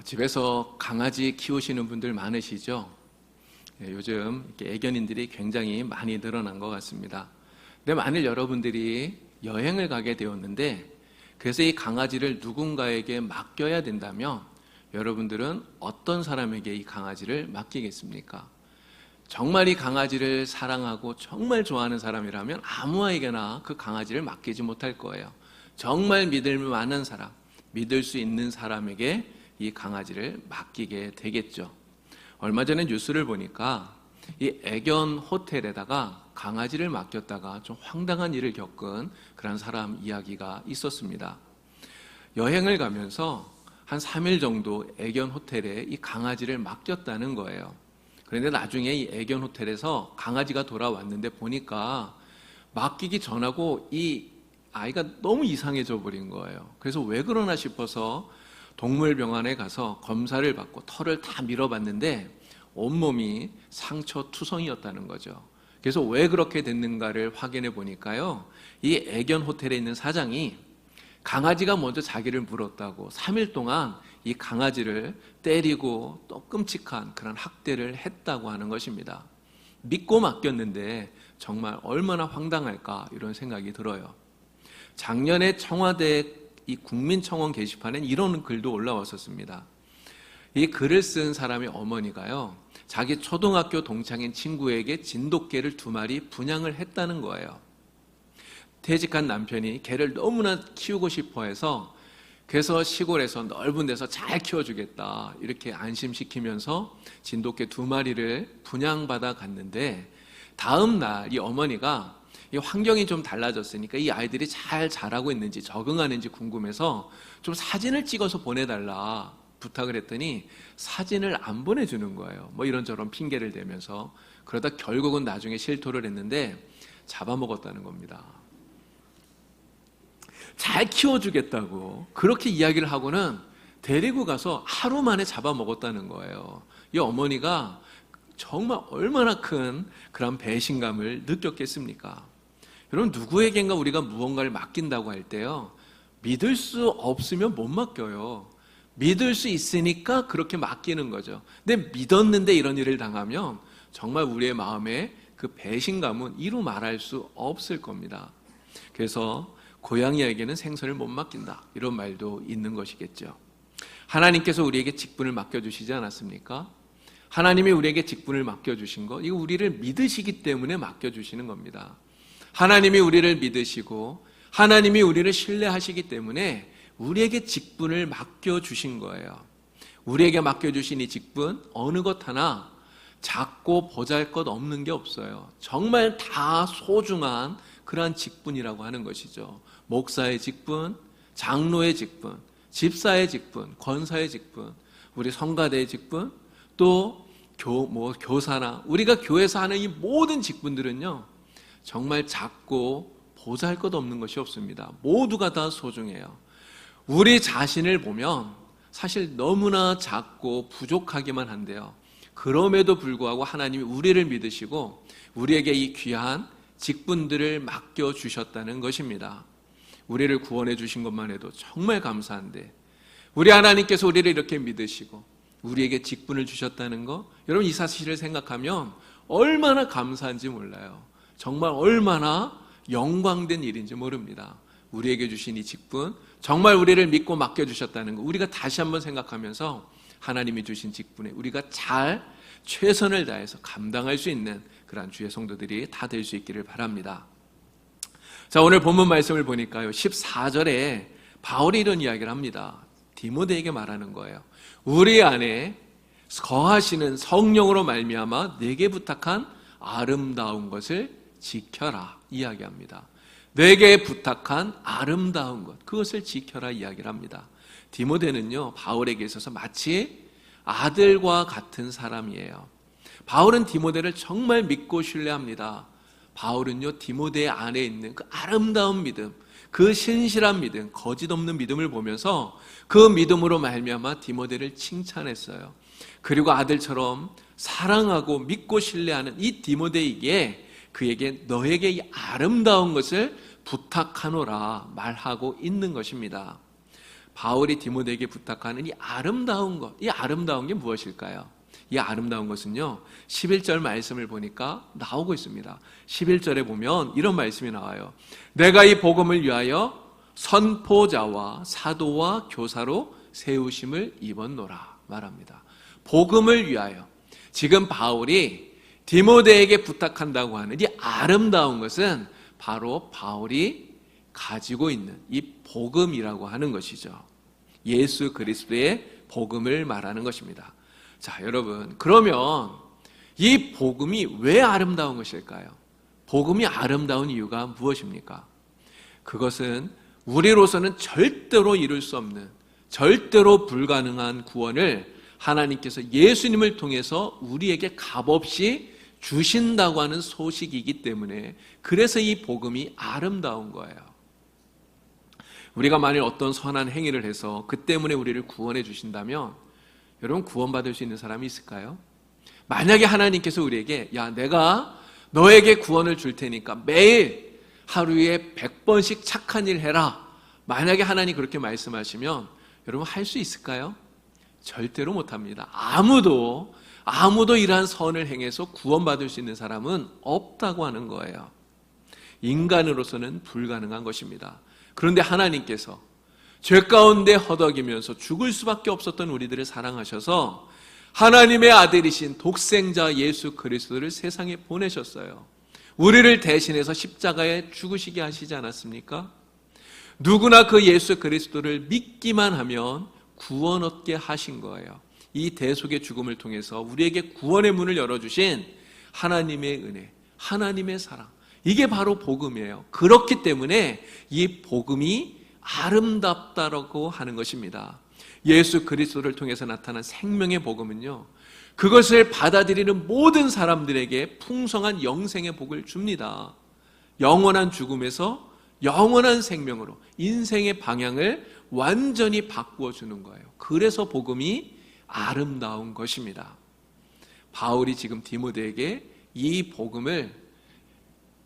집에서 강아지 키우시는 분들 많으시죠? 요즘 이렇게 애견인들이 굉장히 많이 늘어난 것 같습니다. 근데 만일 여러분들이 여행을 가게 되었는데 그래서 이 강아지를 누군가에게 맡겨야 된다면 여러분들은 어떤 사람에게 이 강아지를 맡기겠습니까? 정말 이 강아지를 사랑하고 정말 좋아하는 사람이라면 아무에게나 그 강아지를 맡기지 못할 거예요. 정말 믿을 만한 사람, 믿을 수 있는 사람에게 이 강아지를 맡기게 되겠죠. 얼마 전에 뉴스를 보니까 이 애견 호텔에다가 강아지를 맡겼다가 좀 황당한 일을 겪은 그런 사람 이야기가 있었습니다. 여행을 가면서 한 3일 정도 애견 호텔에 이 강아지를 맡겼다는 거예요. 그런데 나중에 이 애견 호텔에서 강아지가 돌아왔는데 보니까 맡기기 전하고 이 아이가 너무 이상해져 버린 거예요. 그래서 왜 그러나 싶어서 동물병원에 가서 검사를 받고 털을 다 밀어봤는데 온몸이 상처 투성이었다는 거죠. 그래서 왜 그렇게 됐는가를 확인해 보니까요, 이 애견 호텔에 있는 사장이 강아지가 먼저 자기를 물었다고 3일 동안 이 강아지를 때리고 또 끔찍한 그런 학대를 했다고 하는 것입니다. 믿고 맡겼는데 정말 얼마나 황당할까 이런 생각이 들어요. 작년에 청와대 이 국민청원 게시판엔 이런 글도 올라왔었습니다. 이 글을 쓴 사람의 어머니가요, 자기 초등학교 동창인 친구에게 진돗개를 2마리 분양을 했다는 거예요. 퇴직한 남편이 개를 너무나 키우고 싶어 해서 그래서 시골에서 넓은 데서 잘 키워주겠다 이렇게 안심시키면서 진돗개 2마리를 분양받아 갔는데 다음 날 이 어머니가 이 환경이 좀 달라졌으니까 이 아이들이 잘 자라고 있는지 적응하는지 궁금해서 좀 사진을 찍어서 보내달라 부탁을 했더니 사진을 안 보내주는 거예요. 뭐 이런저런 핑계를 대면서. 그러다 결국은 나중에 실토를 했는데 잡아먹었다는 겁니다. 잘 키워주겠다고 그렇게 이야기를 하고는 데리고 가서 하루 만에 잡아먹었다는 거예요. 이 어머니가 정말 얼마나 큰 그런 배신감을 느꼈겠습니까? 여러분, 누구에겐가 우리가 무언가를 맡긴다고 할 때요, 믿을 수 없으면 못 맡겨요. 믿을 수 있으니까 그렇게 맡기는 거죠. 근데 믿었는데 이런 일을 당하면 정말 우리의 마음에 그 배신감은 이루 말할 수 없을 겁니다. 그래서 고양이에게는 생선을 못 맡긴다 이런 말도 있는 것이겠죠. 하나님께서 우리에게 직분을 맡겨주시지 않았습니까? 하나님이 우리에게 직분을 맡겨주신 거, 이거 우리를 믿으시기 때문에 맡겨주시는 겁니다. 하나님이 우리를 믿으시고 하나님이 우리를 신뢰하시기 때문에 우리에게 직분을 맡겨주신 거예요. 우리에게 맡겨주신 이 직분, 어느 것 하나 작고 보잘것 없는 게 없어요. 정말 다 소중한 그러한 직분이라고 하는 것이죠. 목사의 직분, 장로의 직분, 집사의 직분, 권사의 직분, 우리 성가대의 직분, 또 교사나 우리가 교회에서 하는 이 모든 직분들은요, 정말 작고 보잘것없는 것이 없습니다. 모두가 다 소중해요. 우리 자신을 보면 사실 너무나 작고 부족하기만 한데요, 그럼에도 불구하고 하나님이 우리를 믿으시고 우리에게 이 귀한 직분들을 맡겨주셨다는 것입니다. 우리를 구원해 주신 것만 해도 정말 감사한데 우리 하나님께서 우리를 이렇게 믿으시고 우리에게 직분을 주셨다는 거, 여러분 이 사실을 생각하면 얼마나 감사한지 몰라요. 정말 얼마나 영광된 일인지 모릅니다. 우리에게 주신 이 직분, 정말 우리를 믿고 맡겨주셨다는 거, 우리가 다시 한번 생각하면서 하나님이 주신 직분에 우리가 잘 최선을 다해서 감당할 수 있는 그러한 주의 성도들이 다 될 수 있기를 바랍니다. 자, 오늘 본문 말씀을 보니까요, 14절에 바울이 이런 이야기를 합니다. 디모데에게 말하는 거예요. 우리 안에 거하시는 성령으로 말미암아 내게 부탁한 아름다운 것을 지켜라 이야기합니다. 내게 부탁한 아름다운 것, 그것을 지켜라 이야기를 합니다. 디모데는요, 바울에게 있어서 마치 아들과 같은 사람이에요. 바울은 디모데를 정말 믿고 신뢰합니다. 바울은요, 디모데 안에 있는 그 아름다운 믿음, 그 신실한 믿음, 거짓 없는 믿음을 보면서 그 믿음으로 말미암아 디모데를 칭찬했어요. 그리고 아들처럼 사랑하고 믿고 신뢰하는 이 디모데에게 그에게 너에게 이 아름다운 것을 부탁하노라 말하고 있는 것입니다. 바울이 디모데에게 부탁하는 이 아름다운 것, 이 아름다운 게 무엇일까요? 이 아름다운 것은요, 11절 말씀을 보니까 나오고 있습니다. 11절에 보면 이런 말씀이 나와요. 내가 이 복음을 위하여 선포자와 사도와 교사로 세우심을 입었노라 말합니다. 복음을 위하여. 지금 바울이 디모데에게 부탁한다고 하는 이 아름다운 것은 바로 바울이 가지고 있는 이 복음이라고 하는 것이죠. 예수 그리스도의 복음을 말하는 것입니다. 자, 여러분, 그러면 이 복음이 왜 아름다운 것일까요? 복음이 아름다운 이유가 무엇입니까? 그것은 우리로서는 절대로 이룰 수 없는, 절대로 불가능한 구원을 하나님께서 예수님을 통해서 우리에게 값없이 주신다고 하는 소식이기 때문에, 그래서 이 복음이 아름다운 거예요. 우리가 만일 어떤 선한 행위를 해서 그 때문에 우리를 구원해 주신다면 여러분, 구원받을 수 있는 사람이 있을까요? 만약에 하나님께서 우리에게 야, 내가 너에게 구원을 줄 테니까 매일 하루에 100번씩 착한 일 해라, 만약에 하나님 그렇게 말씀하시면 여러분 할 수 있을까요? 절대로 못합니다. 아무도 이러한 선을 행해서 구원받을 수 있는 사람은 없다고 하는 거예요. 인간으로서는 불가능한 것입니다. 그런데 하나님께서 죄 가운데 허덕이면서 죽을 수밖에 없었던 우리들을 사랑하셔서 하나님의 아들이신 독생자 예수 그리스도를 세상에 보내셨어요. 우리를 대신해서 십자가에 죽으시게 하시지 않았습니까? 누구나 그 예수 그리스도를 믿기만 하면 구원 얻게 하신 거예요. 이 대속의 죽음을 통해서 우리에게 구원의 문을 열어주신 하나님의 은혜, 하나님의 사랑, 이게 바로 복음이에요. 그렇기 때문에 이 복음이 아름답다라고 하는 것입니다. 예수 그리스도를 통해서 나타난 생명의 복음은요, 그것을 받아들이는 모든 사람들에게 풍성한 영생의 복을 줍니다. 영원한 죽음에서 영원한 생명으로 인생의 방향을 완전히 바꾸어 주는 거예요. 그래서 복음이 아름다운 것입니다. 바울이 지금 디모데에게 이 복음을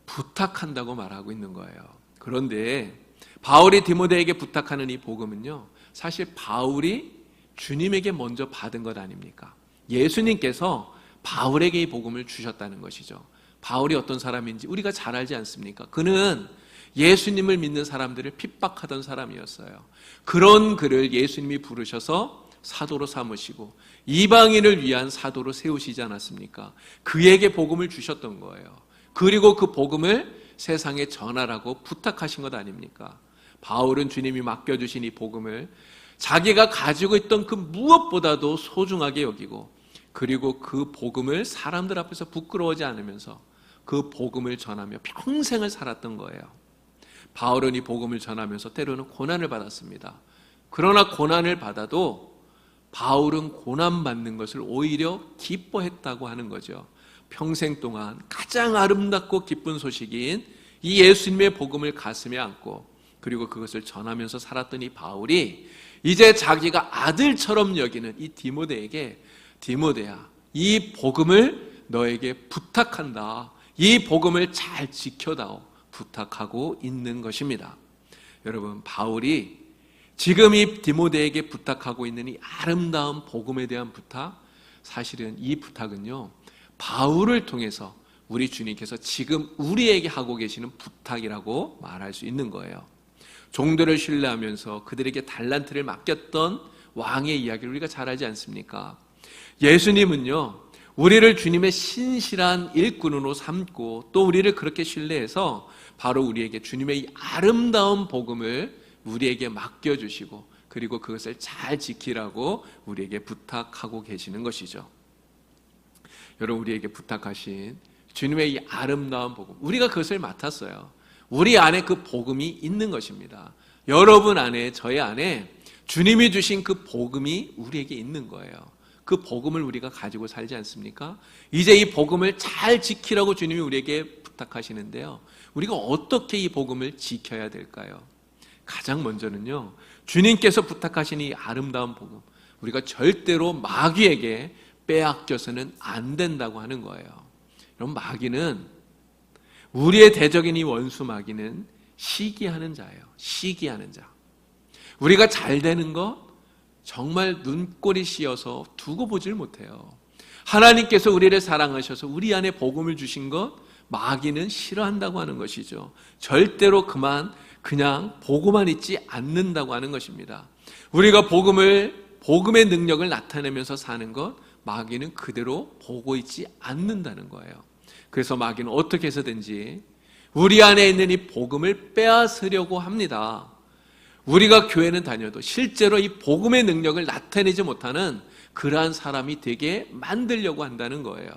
부탁한다고 말하고 있는 거예요. 그런데 바울이 디모데에게 부탁하는 이 복음은요, 사실 바울이 주님에게 먼저 받은 것 아닙니까? 예수님께서 바울에게 이 복음을 주셨다는 것이죠. 바울이 어떤 사람인지 우리가 잘 알지 않습니까? 그는 예수님을 믿는 사람들을 핍박하던 사람이었어요. 그런 그를 예수님이 부르셔서 사도로 삼으시고 이방인을 위한 사도로 세우시지 않았습니까? 그에게 복음을 주셨던 거예요. 그리고 그 복음을 세상에 전하라고 부탁하신 것 아닙니까? 바울은 주님이 맡겨주신 이 복음을 자기가 가지고 있던 그 무엇보다도 소중하게 여기고, 그리고 그 복음을 사람들 앞에서 부끄러워하지 않으면서 그 복음을 전하며 평생을 살았던 거예요. 바울은 이 복음을 전하면서 때로는 고난을 받았습니다. 그러나 고난을 받아도 바울은 고난받는 것을 오히려 기뻐했다고 하는 거죠. 평생 동안 가장 아름답고 기쁜 소식인 이 예수님의 복음을 가슴에 안고, 그리고 그것을 전하면서 살았던 이 바울이 이제 자기가 아들처럼 여기는 이 디모데에게, 디모데야, 이 복음을 너에게 부탁한다, 이 복음을 잘 지켜다오, 부탁하고 있는 것입니다. 여러분, 바울이 지금 이 디모데에게 부탁하고 있는 이 아름다운 복음에 대한 부탁, 사실은 이 부탁은요, 바울을 통해서 우리 주님께서 지금 우리에게 하고 계시는 부탁이라고 말할 수 있는 거예요. 종들을 신뢰하면서 그들에게 달란트를 맡겼던 왕의 이야기를 우리가 잘 알지 않습니까? 예수님은요, 우리를 주님의 신실한 일꾼으로 삼고 또 우리를 그렇게 신뢰해서 바로 우리에게 주님의 이 아름다운 복음을 우리에게 맡겨주시고, 그리고 그것을 잘 지키라고 우리에게 부탁하고 계시는 것이죠. 여러분, 우리에게 부탁하신 주님의 이 아름다운 복음, 우리가 그것을 맡았어요. 우리 안에 그 복음이 있는 것입니다. 여러분 안에, 저의 안에 주님이 주신 그 복음이 우리에게 있는 거예요. 그 복음을 우리가 가지고 살지 않습니까? 이제 이 복음을 잘 지키라고 주님이 우리에게 부탁하시는데요, 우리가 어떻게 이 복음을 지켜야 될까요? 가장 먼저는요, 주님께서 부탁하신 이 아름다운 복음, 우리가 절대로 마귀에게 빼앗겨서는 안 된다고 하는 거예요. 여러분, 마귀는, 우리의 대적인 이 원수 마귀는 시기하는 자예요. 시기하는 자. 우리가 잘 되는 것 정말 눈꼬리 씌어서 두고 보질 못해요. 하나님께서 우리를 사랑하셔서 우리 안에 복음을 주신 것 마귀는 싫어한다고 하는 것이죠. 절대로 그냥 보고만 있지 않는다고 하는 것입니다. 우리가 복음의 능력을 나타내면서 사는 것 마귀는 그대로 보고 있지 않는다는 거예요. 그래서 마귀는 어떻게 해서든지 우리 안에 있는 이 복음을 빼앗으려고 합니다. 우리가 교회는 다녀도 실제로 이 복음의 능력을 나타내지 못하는 그러한 사람이 되게 만들려고 한다는 거예요.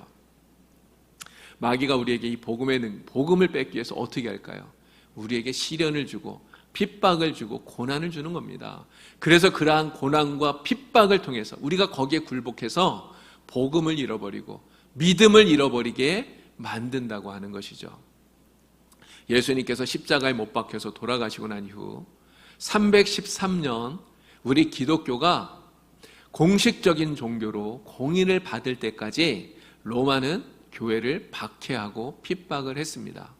마귀가 우리에게 이 복음을 뺏기 위해서 어떻게 할까요? 우리에게 시련을 주고 핍박을 주고 고난을 주는 겁니다. 그래서 그러한 고난과 핍박을 통해서 우리가 거기에 굴복해서 복음을 잃어버리고 믿음을 잃어버리게 만든다고 하는 것이죠. 예수님께서 십자가에 못 박혀서 돌아가시고 난 이후 313년 우리 기독교가 공식적인 종교로 공인을 받을 때까지 로마는 교회를 박해하고 핍박을 했습니다.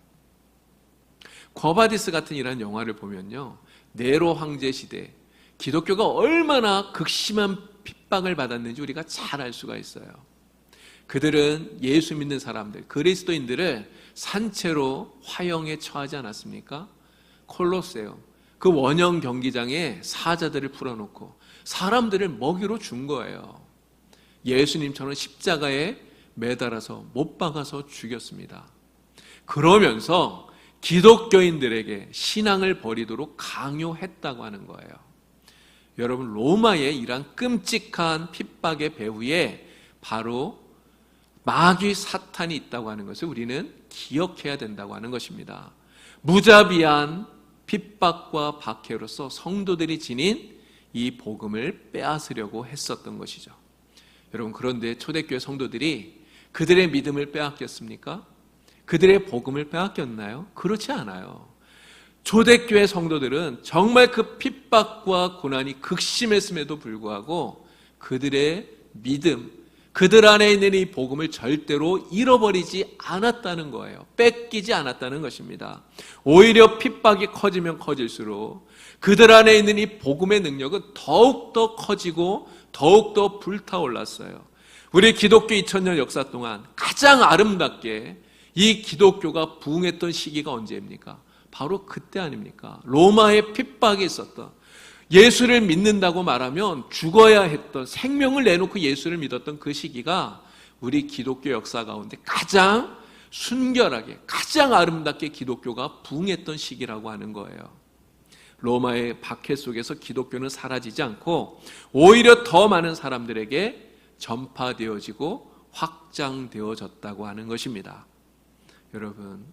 쿼바디스 같은 이런 영화를 보면요, 네로 황제 시대 기독교가 얼마나 극심한 핍박을 받았는지 우리가 잘 알 수가 있어요. 그들은 예수 믿는 사람들, 그리스도인들을 산채로 화형에 처하지 않았습니까? 콜로세움, 그 원형 경기장에 사자들을 풀어놓고 사람들을 먹이로 준 거예요. 예수님처럼 십자가에 매달아서 못 박아서 죽였습니다. 그러면서 기독교인들에게 신앙을 버리도록 강요했다고 하는 거예요. 여러분, 로마의 이러한 끔찍한 핍박의 배후에 바로 마귀 사탄이 있다고 하는 것을 우리는 기억해야 된다고 하는 것입니다. 무자비한 핍박과 박해로서 성도들이 지닌 이 복음을 빼앗으려고 했었던 것이죠. 여러분, 그런데 초대교회 성도들이 그들의 믿음을 빼앗겼습니까? 그들의 복음을 빼앗겼나요? 그렇지 않아요. 초대교회 성도들은 정말 그 핍박과 고난이 극심했음에도 불구하고 그들의 믿음, 그들 안에 있는 이 복음을 절대로 잃어버리지 않았다는 거예요. 뺏기지 않았다는 것입니다. 오히려 핍박이 커지면 커질수록 그들 안에 있는 이 복음의 능력은 더욱더 커지고 더욱더 불타올랐어요. 우리 기독교 2000년 역사 동안 가장 아름답게 이 기독교가 부흥했던 시기가 언제입니까? 바로 그때 아닙니까? 로마의 핍박이 있었던, 예수를 믿는다고 말하면 죽어야 했던, 생명을 내놓고 예수를 믿었던 그 시기가 우리 기독교 역사 가운데 가장 순결하게, 가장 아름답게 기독교가 부흥했던 시기라고 하는 거예요. 로마의 박해 속에서 기독교는 사라지지 않고 오히려 더 많은 사람들에게 전파되어지고 확장되어졌다고 하는 것입니다. 여러분,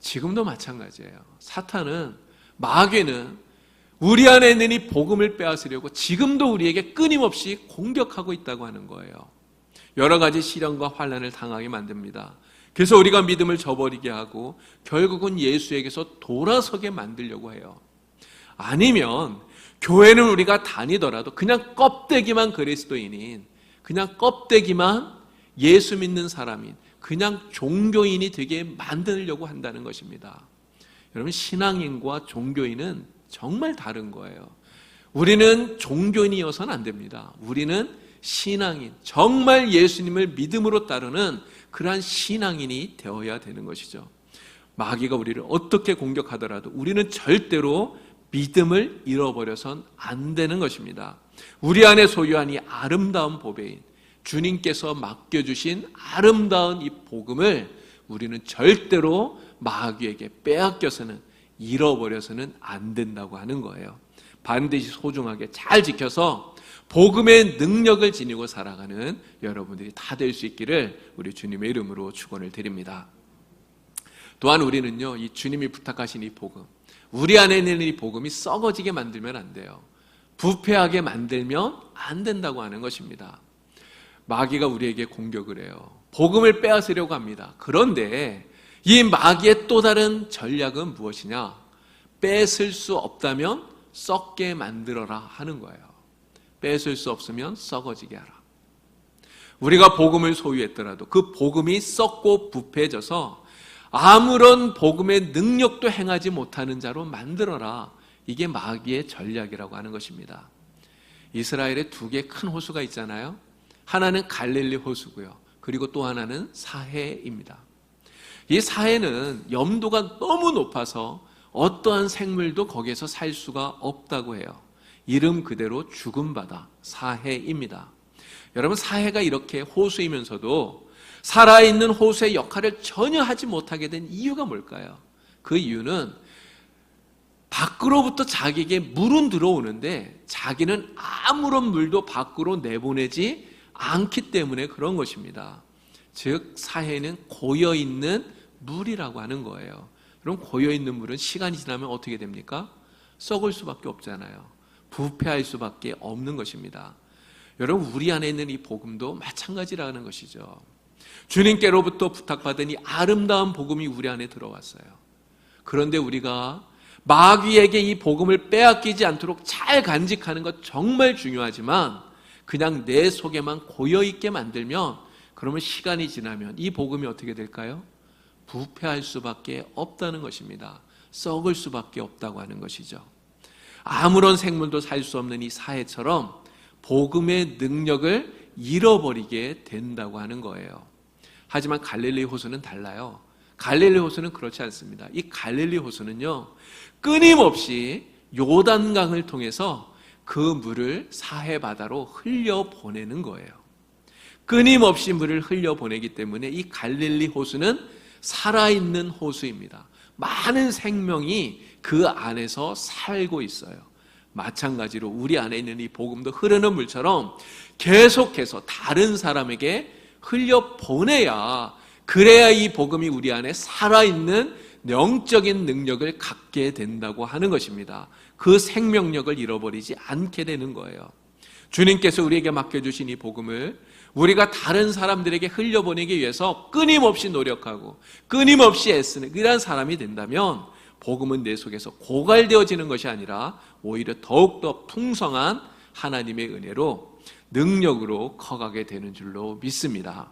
지금도 마찬가지예요. 사탄은, 마귀는 우리 안에 있는 이 복음을 빼앗으려고 지금도 우리에게 끊임없이 공격하고 있다고 하는 거예요. 여러 가지 시련과 환난을 당하게 만듭니다. 그래서 우리가 믿음을 저버리게 하고 결국은 예수에게서 돌아서게 만들려고 해요. 아니면 교회는 우리가 다니더라도 그냥 껍데기만 그리스도인인, 그냥 껍데기만 예수 믿는 사람인, 그냥 종교인이 되게 만들려고 한다는 것입니다. 여러분, 신앙인과 종교인은 정말 다른 거예요. 우리는 종교인이어서는 안 됩니다. 우리는 신앙인, 정말 예수님을 믿음으로 따르는 그러한 신앙인이 되어야 되는 것이죠. 마귀가 우리를 어떻게 공격하더라도 우리는 절대로 믿음을 잃어버려선 안 되는 것입니다. 우리 안에 소유한 이 아름다운 보배인 주님께서 맡겨주신 아름다운 이 복음을 우리는 절대로 마귀에게 빼앗겨서는, 잃어버려서는 안 된다고 하는 거예요. 반드시 소중하게 잘 지켜서 복음의 능력을 지니고 살아가는 여러분들이 다 될 수 있기를 우리 주님의 이름으로 축원을 드립니다. 또한 우리는요, 이 주님이 부탁하신 이 복음, 우리 안에 있는 이 복음이 썩어지게 만들면 안 돼요. 부패하게 만들면 안 된다고 하는 것입니다. 마귀가 우리에게 공격을 해요. 복음을 빼앗으려고 합니다. 그런데 이 마귀의 또 다른 전략은 무엇이냐? 뺏을 수 없다면 썩게 만들어라 하는 거예요. 뺏을 수 없으면 썩어지게 하라. 우리가 복음을 소유했더라도 그 복음이 썩고 부패해져서 아무런 복음의 능력도 행하지 못하는 자로 만들어라. 이게 마귀의 전략이라고 하는 것입니다. 이스라엘에 두 개 큰 호수가 있잖아요. 하나는 갈릴리 호수고요. 그리고 또 하나는 사해입니다. 이 사해는 염도가 너무 높아서 어떠한 생물도 거기에서 살 수가 없다고 해요. 이름 그대로 죽은 바다, 사해입니다. 여러분, 사해가 이렇게 호수이면서도 살아있는 호수의 역할을 전혀 하지 못하게 된 이유가 뭘까요? 그 이유는 밖으로부터 자기에게 물은 들어오는데 자기는 아무런 물도 밖으로 내보내지 않기 때문에 그런 것입니다. 즉, 사해는 고여있는 물이라고 하는 거예요. 그럼 고여있는 물은 시간이 지나면 어떻게 됩니까? 썩을 수밖에 없잖아요. 부패할 수밖에 없는 것입니다. 여러분, 우리 안에 있는 이 복음도 마찬가지라는 것이죠. 주님께로부터 부탁받은 이 아름다운 복음이 우리 안에 들어왔어요. 그런데 우리가 마귀에게 이 복음을 빼앗기지 않도록 잘 간직하는 것 정말 중요하지만 그냥 내 속에만 고여있게 만들면 그러면 시간이 지나면 이 복음이 어떻게 될까요? 부패할 수밖에 없다는 것입니다. 썩을 수밖에 없다고 하는 것이죠. 아무런 생물도 살 수 없는 이 사해처럼 복음의 능력을 잃어버리게 된다고 하는 거예요. 하지만 갈릴리 호수는 달라요. 갈릴리 호수는 그렇지 않습니다. 이 갈릴리 호수는요, 끊임없이 요단강을 통해서 그 물을 사해 바다로 흘려보내는 거예요. 끊임없이 물을 흘려보내기 때문에 이 갈릴리 호수는 살아있는 호수입니다. 많은 생명이 그 안에서 살고 있어요. 마찬가지로 우리 안에 있는 이 복음도 흐르는 물처럼 계속해서 다른 사람에게 흘려보내야, 그래야 이 복음이 우리 안에 살아있는 영적인 능력을 갖게 된다고 하는 것입니다. 그 생명력을 잃어버리지 않게 되는 거예요. 주님께서 우리에게 맡겨주신 이 복음을 우리가 다른 사람들에게 흘려보내기 위해서 끊임없이 노력하고 끊임없이 애쓰는 그런 사람이 된다면 복음은 내 속에서 고갈되어지는 것이 아니라 오히려 더욱더 풍성한 하나님의 은혜로 능력으로 커가게 되는 줄로 믿습니다.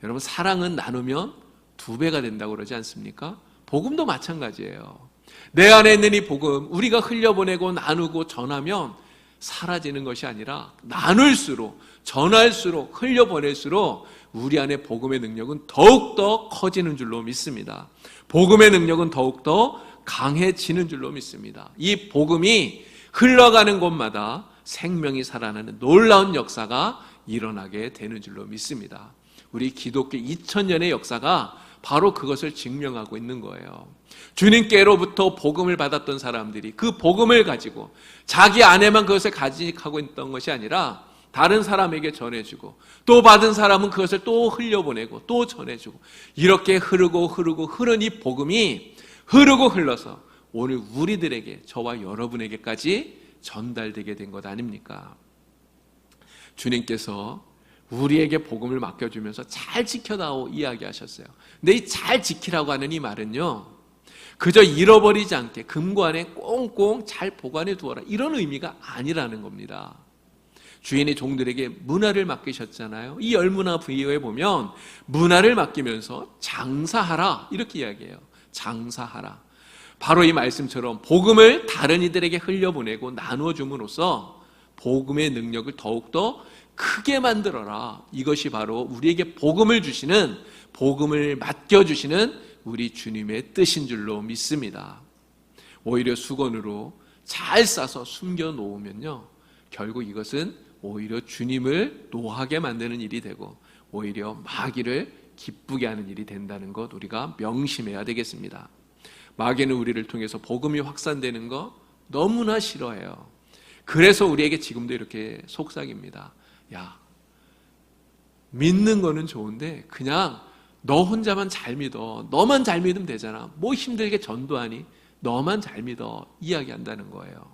여러분, 사랑은 나누면 2배가 된다고 그러지 않습니까? 복음도 마찬가지예요. 내 안에 있는 이 복음, 우리가 흘려보내고 나누고 전하면 사라지는 것이 아니라 나눌수록, 전할수록, 흘려보낼수록 우리 안에 복음의 능력은 더욱더 커지는 줄로 믿습니다. 복음의 능력은 더욱더 강해지는 줄로 믿습니다. 이 복음이 흘러가는 곳마다 생명이 살아나는 놀라운 역사가 일어나게 되는 줄로 믿습니다. 우리 기독교 2000년의 역사가 바로 그것을 증명하고 있는 거예요. 주님께로부터 복음을 받았던 사람들이 그 복음을 가지고 자기 안에만 그것을 가지고 있던 것이 아니라 다른 사람에게 전해주고, 또 받은 사람은 그것을 또 흘려보내고 또 전해주고, 이렇게 흐르고 흐른 이 복음이 흐르고 흘러서 오늘 우리들에게, 저와 여러분에게까지 전달되게 된 것 아닙니까? 주님께서 우리에게 복음을 맡겨주면서 잘 지켜다오 이야기하셨어요. 근데 이 잘 지키라고 하는 이 말은요, 그저 잃어버리지 않게 금관에 꽁꽁 잘 보관해 두어라, 이런 의미가 아니라는 겁니다. 주인이 종들에게 문화를 맡기셨잖아요. 이 열문화 부위에 보면 문화를 맡기면서 장사하라 이렇게 이야기해요. 장사하라. 바로 이 말씀처럼 복음을 다른 이들에게 흘려보내고 나누어 줌으로써 복음의 능력을 더욱더 크게 만들어라. 이것이 바로 우리에게 복음을 주시는, 복음을 맡겨주시는 우리 주님의 뜻인 줄로 믿습니다. 오히려 수건으로 잘 싸서 숨겨놓으면요, 결국 이것은 오히려 주님을 노하게 만드는 일이 되고 오히려 마귀를 기쁘게 하는 일이 된다는 것 우리가 명심해야 되겠습니다. 마귀는 우리를 통해서 복음이 확산되는 거 너무나 싫어해요. 그래서 우리에게 지금도 이렇게 속삭입니다. 야, 믿는 거는 좋은데 그냥 너 혼자만 잘 믿어. 너만 잘 믿으면 되잖아. 뭐 힘들게 전도하니? 너만 잘 믿어. 이야기한다는 거예요.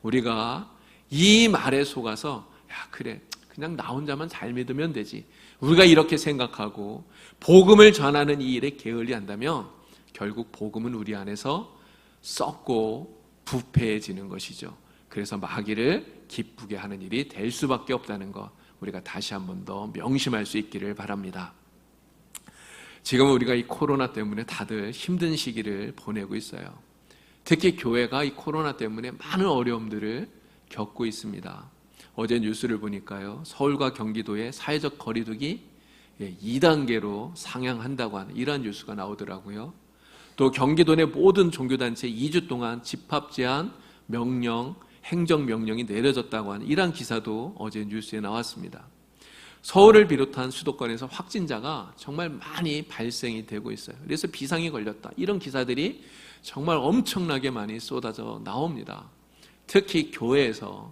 우리가 이 말에 속아서 야, 그래, 그냥 나 혼자만 잘 믿으면 되지, 우리가 이렇게 생각하고 복음을 전하는 이 일에 게을리한다면 결국 복음은 우리 안에서 썩고 부패해지는 것이죠. 그래서 마귀를 기쁘게 하는 일이 될 수밖에 없다는 것 우리가 다시 한 번 더 명심할 수 있기를 바랍니다. 지금 우리가 이 코로나 때문에 다들 힘든 시기를 보내고 있어요. 특히 교회가 이 코로나 때문에 많은 어려움들을 겪고 있습니다. 어제 뉴스를 보니까요, 서울과 경기도의 사회적 거리두기 2단계로 상향한다고 하는 이러한 뉴스가 나오더라고요. 또 경기도 내 모든 종교단체 2주 동안 집합 제한 명령, 행정명령이 내려졌다고 하는 이러한 기사도 어제 뉴스에 나왔습니다. 서울을 비롯한 수도권에서 확진자가 정말 많이 발생이 되고 있어요. 그래서 비상이 걸렸다, 이런 기사들이 정말 엄청나게 많이 쏟아져 나옵니다. 특히 교회에서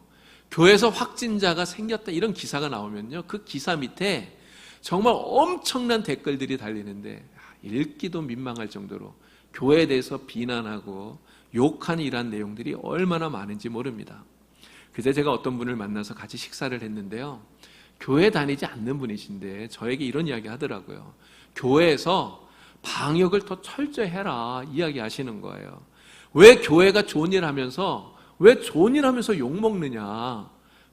확진자가 생겼다, 이런 기사가 나오면요, 그 기사 밑에 정말 엄청난 댓글들이 달리는데 읽기도 민망할 정도로 교회에 대해서 비난하고 욕하는 이러한 내용들이 얼마나 많은지 모릅니다. 그제 제가 어떤 분을 만나서 같이 식사를 했는데요, 교회 다니지 않는 분이신데 저에게 이런 이야기 하더라고요. 교회에서 방역을 더 철저히 해라 이야기 하시는 거예요. 왜 교회가 좋은 일 하면서 욕먹느냐,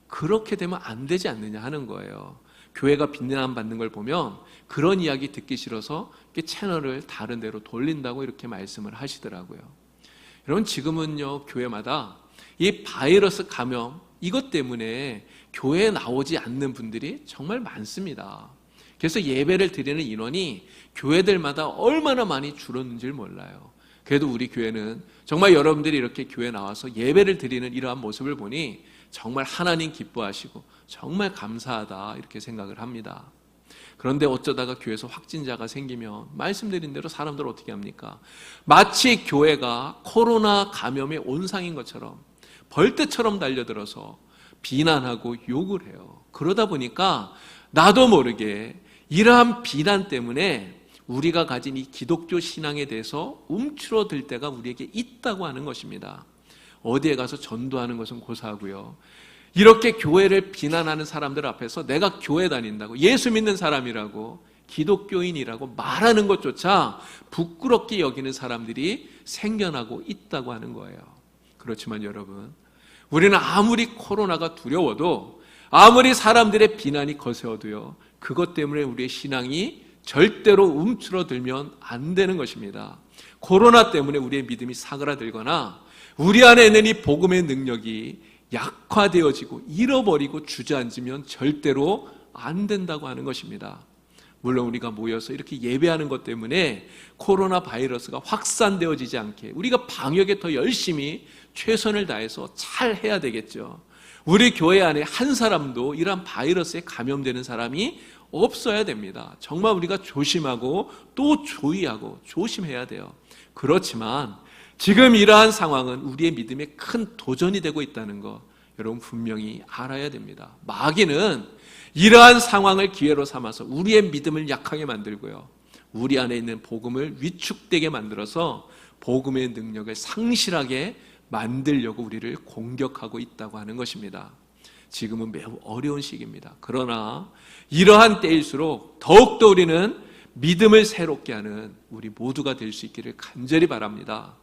그렇게 되면 안 되지 않느냐 하는 거예요. 교회가 비난받는 걸 보면 그런 이야기 듣기 싫어서 채널을 다른 데로 돌린다고 이렇게 말씀을 하시더라고요. 여러분, 지금은요, 교회마다 이 바이러스 감염 이것 때문에 교회에 나오지 않는 분들이 정말 많습니다. 그래서 예배를 드리는 인원이 교회들마다 얼마나 많이 줄었는지 몰라요. 그래도 우리 교회는 정말 여러분들이 이렇게 교회에 나와서 예배를 드리는 이러한 모습을 보니 정말 하나님 기뻐하시고 정말 감사하다 이렇게 생각을 합니다. 그런데 어쩌다가 교회에서 확진자가 생기면 말씀드린 대로 사람들 어떻게 합니까? 마치 교회가 코로나 감염의 온상인 것처럼 벌떼처럼 달려들어서 비난하고 욕을 해요. 그러다 보니까 나도 모르게 이러한 비난 때문에 우리가 가진 이 기독교 신앙에 대해서 움츠러들 때가 우리에게 있다고 하는 것입니다. 어디에 가서 전도하는 것은 고사하고요, 이렇게 교회를 비난하는 사람들 앞에서 내가 교회 다닌다고, 예수 믿는 사람이라고, 기독교인이라고 말하는 것조차 부끄럽게 여기는 사람들이 생겨나고 있다고 하는 거예요. 그렇지만 여러분, 우리는 아무리 코로나가 두려워도, 아무리 사람들의 비난이 거세어도요, 그것 때문에 우리의 신앙이 절대로 움츠러들면 안 되는 것입니다. 코로나 때문에 우리의 믿음이 사그라들거나 우리 안에 있는 이 복음의 능력이 약화되어지고 잃어버리고 주저앉으면 절대로 안 된다고 하는 것입니다. 물론 우리가 모여서 이렇게 예배하는 것 때문에 코로나 바이러스가 확산되어지지 않게 우리가 방역에 더 열심히 최선을 다해서 잘 해야 되겠죠. 우리 교회 안에 한 사람도 이러한 바이러스에 감염되는 사람이 없어야 됩니다. 정말 우리가 조심하고 또 주의하고 조심해야 돼요. 그렇지만 지금 이러한 상황은 우리의 믿음에 큰 도전이 되고 있다는 거 여러분 분명히 알아야 됩니다. 마귀는 이러한 상황을 기회로 삼아서 우리의 믿음을 약하게 만들고요, 우리 안에 있는 복음을 위축되게 만들어서 복음의 능력을 상실하게 만들려고 우리를 공격하고 있다고 하는 것입니다. 지금은 매우 어려운 시기입니다. 그러나 이러한 때일수록 더욱더 우리는 믿음을 새롭게 하는 우리 모두가 될 수 있기를 간절히 바랍니다.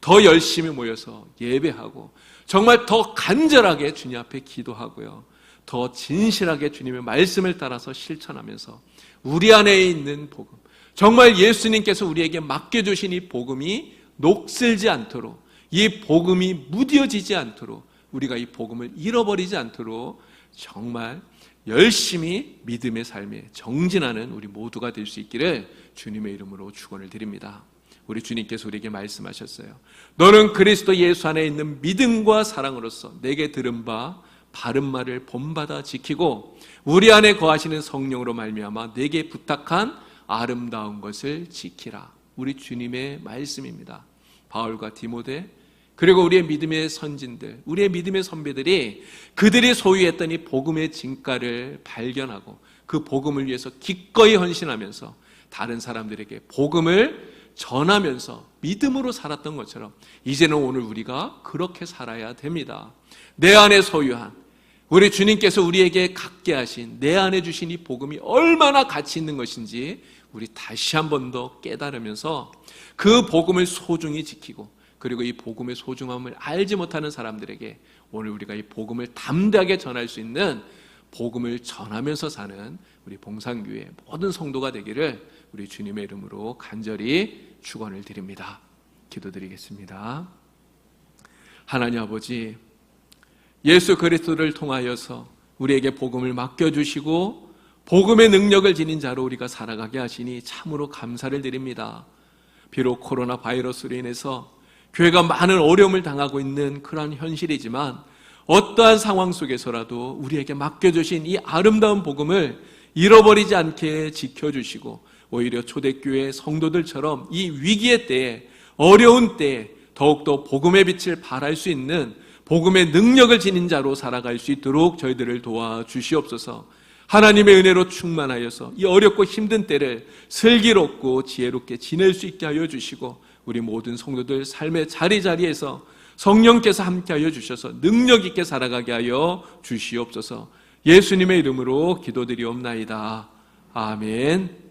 더 열심히 모여서 예배하고 정말 더 간절하게 주님 앞에 기도하고요, 더 진실하게 주님의 말씀을 따라서 실천하면서 우리 안에 있는 복음, 정말 예수님께서 우리에게 맡겨주신 이 복음이 녹슬지 않도록, 이 복음이 무뎌지지 않도록, 우리가 이 복음을 잃어버리지 않도록 정말 열심히 믿음의 삶에 정진하는 우리 모두가 될 수 있기를 주님의 이름으로 축원을 드립니다. 우리 주님께서 우리에게 말씀하셨어요. 너는 그리스도 예수 안에 있는 믿음과 사랑으로서 내게 들은 바 바른 말을 본받아 지키고 우리 안에 거하시는 성령으로 말미암아 내게 부탁한 아름다운 것을 지키라. 우리 주님의 말씀입니다. 바울과 디모데, 그리고 우리의 믿음의 선진들, 우리의 믿음의 선배들이 그들이 소유했던 이 복음의 진가를 발견하고 그 복음을 위해서 기꺼이 헌신하면서 다른 사람들에게 복음을 전하면서 믿음으로 살았던 것처럼 이제는 오늘 우리가 그렇게 살아야 됩니다. 내 안에 소유한, 우리 주님께서 우리에게 갖게 하신 내 안에 주신 이 복음이 얼마나 가치 있는 것인지 우리 다시 한 번 더 깨달으면서 그 복음을 소중히 지키고, 그리고 이 복음의 소중함을 알지 못하는 사람들에게 오늘 우리가 이 복음을 담대하게 전할 수 있는, 복음을 전하면서 사는 우리 봉산교회 모든 성도가 되기를 우리 주님의 이름으로 간절히 축원을 드립니다. 기도드리겠습니다. 하나님 아버지, 예수 그리스도를 통하여서 우리에게 복음을 맡겨주시고 복음의 능력을 지닌 자로 우리가 살아가게 하시니 참으로 감사를 드립니다. 비록 코로나 바이러스로 인해서 교회가 많은 어려움을 당하고 있는 그러한 현실이지만 어떠한 상황 속에서라도 우리에게 맡겨주신 이 아름다운 복음을 잃어버리지 않게 지켜주시고 오히려 초대교회 성도들처럼 이 위기의 때에, 어려운 때에 더욱더 복음의 빛을 발할 수 있는 복음의 능력을 지닌 자로 살아갈 수 있도록 저희들을 도와주시옵소서. 하나님의 은혜로 충만하여서 이 어렵고 힘든 때를 슬기롭고 지혜롭게 지낼 수 있게 하여 주시고 우리 모든 성도들 삶의 자리자리에서 성령께서 함께하여 주셔서 능력 있게 살아가게 하여 주시옵소서. 예수님의 이름으로 기도드리옵나이다. 아멘.